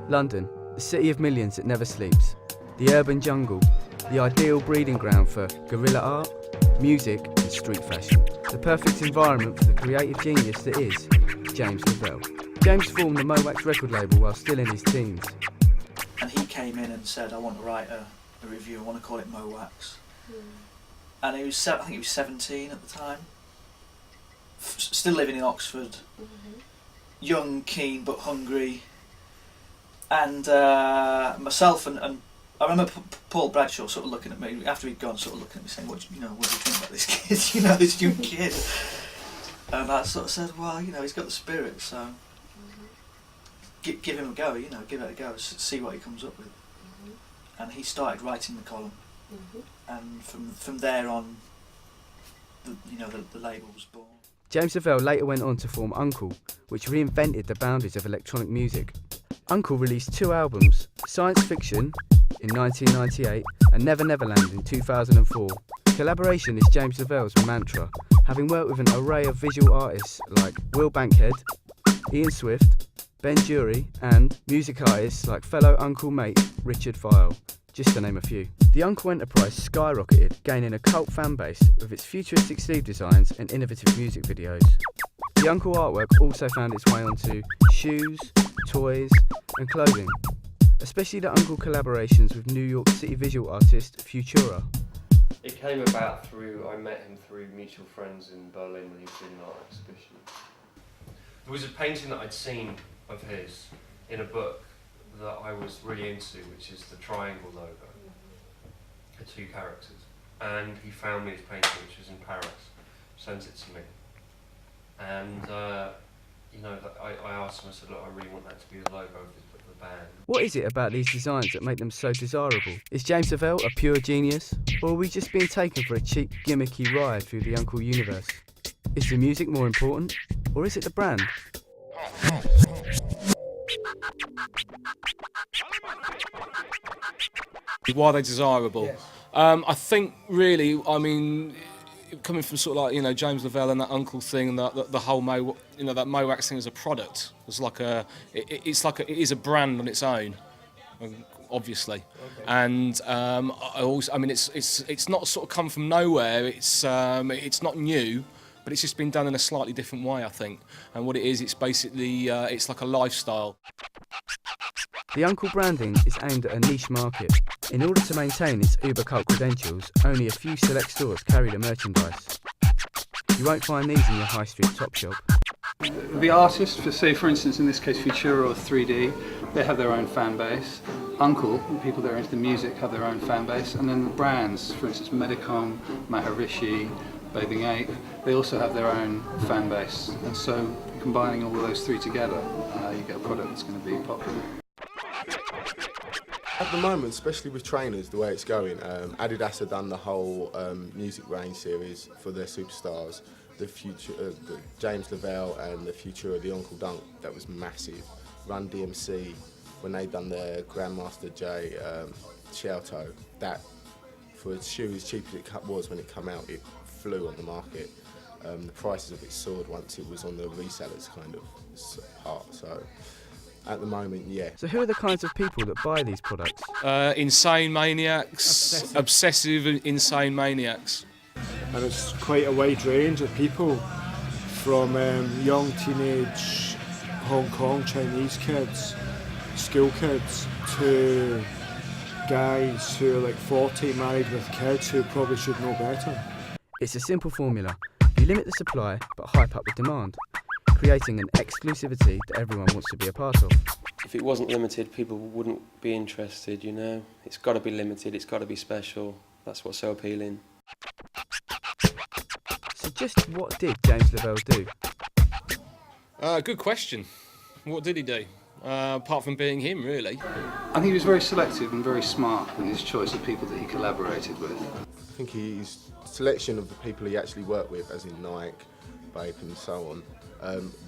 London, the city of millions that never sleeps. The urban jungle, the ideal breeding ground for guerrilla art, music and street fashion. The perfect environment for the creative genius that is James Lavelle. James formed the Mowax record label while still in his teens. And he came in and said, I want to write a review, I want to call it Mowax. And he was, I think he was 17 at the time. Still living in Oxford. Young, keen but hungry. And myself and I remember Paul Bradshaw sort of looking at me after he'd gone, sort of looking at me saying, what do you think about this kid? This young kid. And I sort of said, well, he's got the spirit, so give him a go, give it a go, see what he comes up with. And he started writing the column, and from there on, the label was born. James Lavelle later went on to form UNKLE, which reinvented the boundaries of electronic music. UNKLE released 2 albums, Science Fiction in 1998 and Never Neverland in 2004. Collaboration is James Lavelle's mantra, having worked with an array of visual artists like Will Bankhead, Ian Swift, Ben Jury and music artists like fellow UNKLE mate Richard File, just to name a few. The UNKLE enterprise skyrocketed, gaining a cult fan base with its futuristic sleeve designs and innovative music videos. The UNKLE artwork also found its way onto shoes, toys and clothing, especially the UNKLE collaborations with New York City visual artist Futura. It came about I met him through mutual friends in Berlin when he was doing an art exhibition. There was a painting that I'd seen of his in a book that I was really into, which is the triangle logo, the 2 characters. And he found me his painting, which was in Paris, sent it to me. And I asked him, I said, look, I really want that to be the logo of the band. What is it about these designs that make them so desirable? Is James Lavelle a pure genius? Or are we just being taken for a cheap, gimmicky ride through the UNKLE universe? Is the music more important? Or is it the brand? Why are they desirable? Yes. I think really, coming from sort of like James Lavelle and that UNKLE thing and the whole that Mowax thing as a product was like it is a brand on its own, obviously. Okay. And it's not sort of come from nowhere. It's not new, but it's just been done in a slightly different way, I think. And what it is, it's basically it's like a lifestyle. The UNKLE branding is aimed at a niche market. In order to maintain its uber cult credentials, only a few select stores carry the merchandise. You won't find these in your high street Topshop. The artists, for instance, in this case Futura or 3D, they have their own fan base. UNKLE, the people that are into the music, have their own fan base. And then the brands, for instance Medicom, Maharishi, Bathing Ape, they also have their own fan base. And so combining all of those 3 together, you get a product that's going to be popular. At the moment, especially with trainers, the way it's going, Adidas have done the whole music range series for their superstars. The James Lavelle and the Futura, the UNKLE Dunk, that was massive. Run DMC, when they done their Grandmaster J Shelto, that for a shoe as cheap as it was when it came out, it flew on the market. The prices of it soared once it was on the resellers kind of part. So at the moment, yeah. So who are the kinds of people that buy these products? Insane maniacs, obsessive insane maniacs. And it's quite a wide range of people, from young teenage Hong Kong Chinese kids, school kids, to guys who are like 40 married with kids who probably should know better. It's a simple formula. You limit the supply but hype up the demand, creating an exclusivity that everyone wants to be a part of. If it wasn't limited, people wouldn't be interested, It's got to be limited, it's got to be special. That's what's so appealing. So just what did James Lavelle do? Good question. What did he do? Apart from being him, really. I think he was very selective and very smart in his choice of people that he collaborated with. I think his selection of the people he actually worked with, as in Nike, Bape and so on,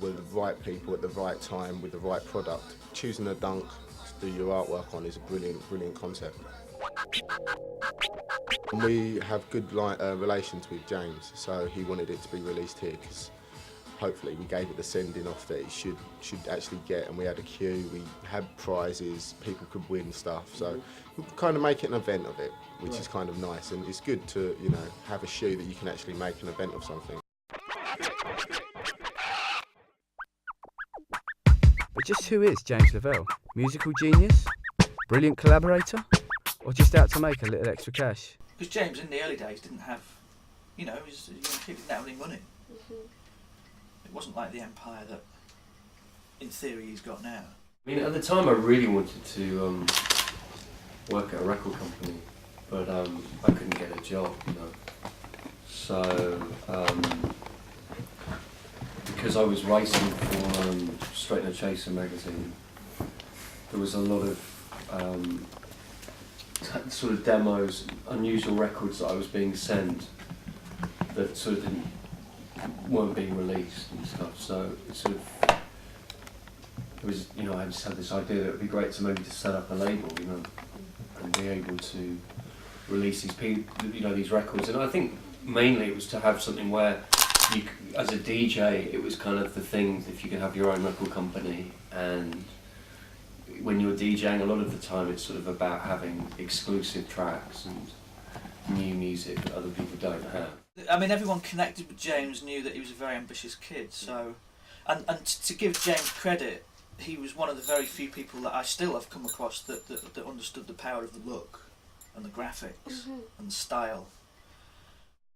were the right people at the right time with the right product. Choosing a dunk to do your artwork on is a brilliant concept. And we have good relations with James, so he wanted it to be released here because hopefully we gave it the sending off that it should actually get, and we had a queue, we had prizes, people could win stuff, so we kind of make it an event of it, which is kind of nice, and it's good to, you know, have a shoe that you can actually make an event of something. But just who is James Lavelle? Musical genius? Brilliant collaborator? Or just out to make a little extra cash? Because James in the early days didn't have, you know, he didn't have any money. It wasn't like the empire that, in theory, he's got now. I mean, at the time I really wanted to work at a record company, but I couldn't get a job, you know. So, because I was writing for Straight No Chaser magazine, there was a lot of sort of demos, unusual records that I was being sent that sort of weren't being released and stuff. So it sort of, it was, you know, I just had this idea that it would be great to maybe just set up a label, you know, and be able to release these these records. And I think mainly it was to have something where you, as a DJ, it was kind of the thing if you could have your own record company, and when you're DJing, a lot of the time it's sort of about having exclusive tracks and new music that other people don't have. I mean, everyone connected with James knew that he was a very ambitious kid. So, and to give James credit, he was one of the very few people that I still have come across that understood the power of the look and the graphics and the style.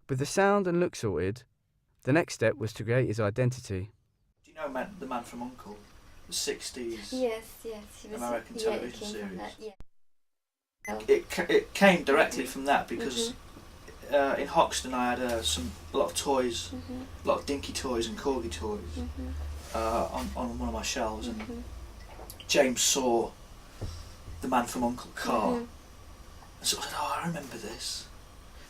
With the sound and look sorted, the next step was to create his identity. Do you know the man from UNKLE? The 60s Yes, he was, American television series. That, It came directly from that because in Hoxton I had a lot of toys, a lot of dinky toys and corgi toys on one of my shelves, and James saw the Man from UNKLE car and sort of said, "Oh, I remember this,"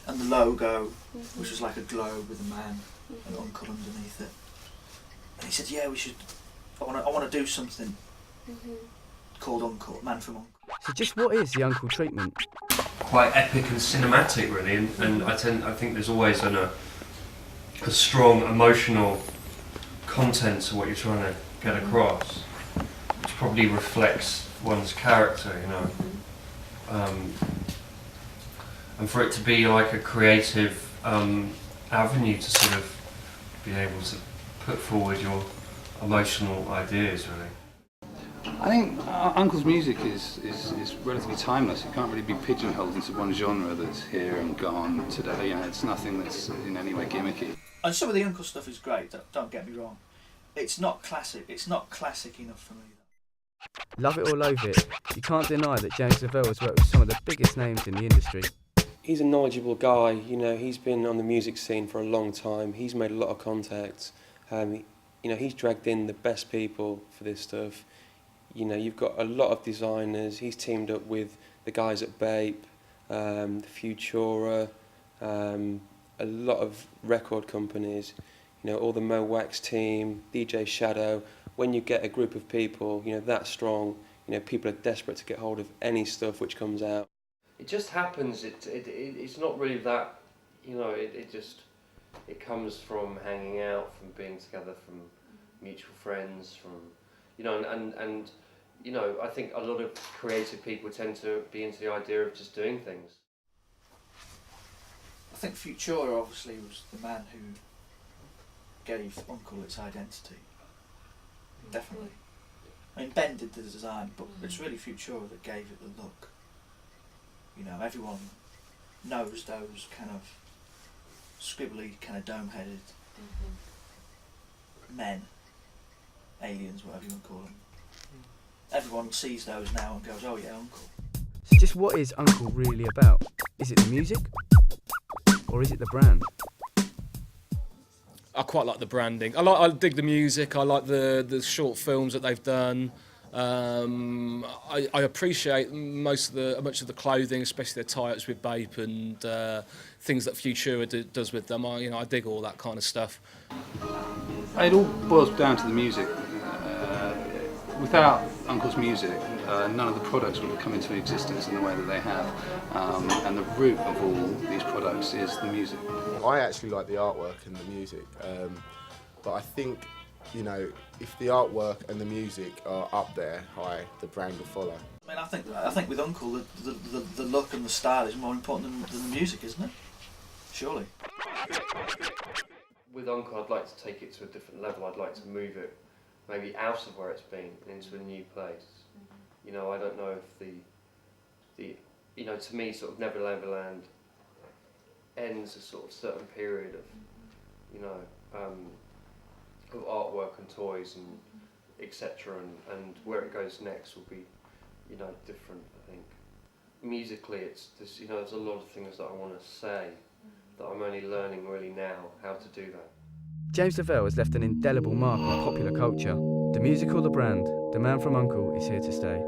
and the logo, which was like a globe with a man and UNKLE underneath it, and he said, "Yeah, we should. I want to do something called UNKLE, Man from UNKLE." So just what is the UNKLE treatment? Quite epic and cinematic, really, and I think there's always a strong emotional content to what you're trying to get across, which probably reflects one's character, you know. And for it to be like a creative avenue to sort of be able to put forward your emotional ideas, really. I think UNKLE's music is relatively timeless. It can't really be pigeonholed into one genre that's here and gone today. You know, it's nothing that's in any way gimmicky. And some of the UNKLE stuff is great. Don't get me wrong. It's not classic. It's not classic enough for me. Love it or loathe it, you can't deny that James Lavelle has worked with some of the biggest names in the industry. He's a knowledgeable guy. You know, he's been on the music scene for a long time. He's made a lot of contacts. You know, he's dragged in the best people for this stuff. You know, you've got a lot of designers. He's teamed up with the guys at Bape, the Futura, a lot of record companies. You know, all the Mo Wax team, DJ Shadow. When you get a group of people, you know, that strong, you know, people are desperate to get hold of any stuff which comes out. It just happens. It's not really that, you know. It comes from hanging out, from being together, from mutual friends, from, you know, and you know, I think a lot of creative people tend to be into the idea of just doing things. I think Futura obviously was the man who gave UNKLE its identity. Definitely. I mean, Ben did the design, but it's really Futura that gave it the look. You know, everyone knows those kind of scribbly, kind of dome-headed men, aliens, whatever you want to call them. Everyone sees those now and goes, "Oh yeah, UNKLE." So just what is UNKLE really about? Is it the music? Or is it the brand? I quite like the branding. I dig the music. I like the short films that they've done. I appreciate much of the clothing, especially their tie-ups with Bape and things that Futura does with them. I dig all that kind of stuff. It all boils down to the music. Without UNKLE's music, none of the products would have come into existence in the way that they have. And the root of all these products is the music. I actually like the artwork and the music. But I think, you know, if the artwork and the music are up there high, the brand will follow. I mean, I think with UNKLE, the look and the style is more important than the music, isn't it? Surely. With UNKLE, I'd like to take it to a different level. I'd like to move it maybe out of where it's been and into a new place. You know, I don't know if the you know, to me, sort of Neverland ends a sort of certain period of, you know, of artwork and toys and etc. And where it goes next will be, you know, different. I think musically, it's this, you know, there's a lot of things that I want to say that I'm only learning really now how to do that. James Lavelle has left an indelible mark on popular culture. The music or the brand, the man from UNKLE is here to stay.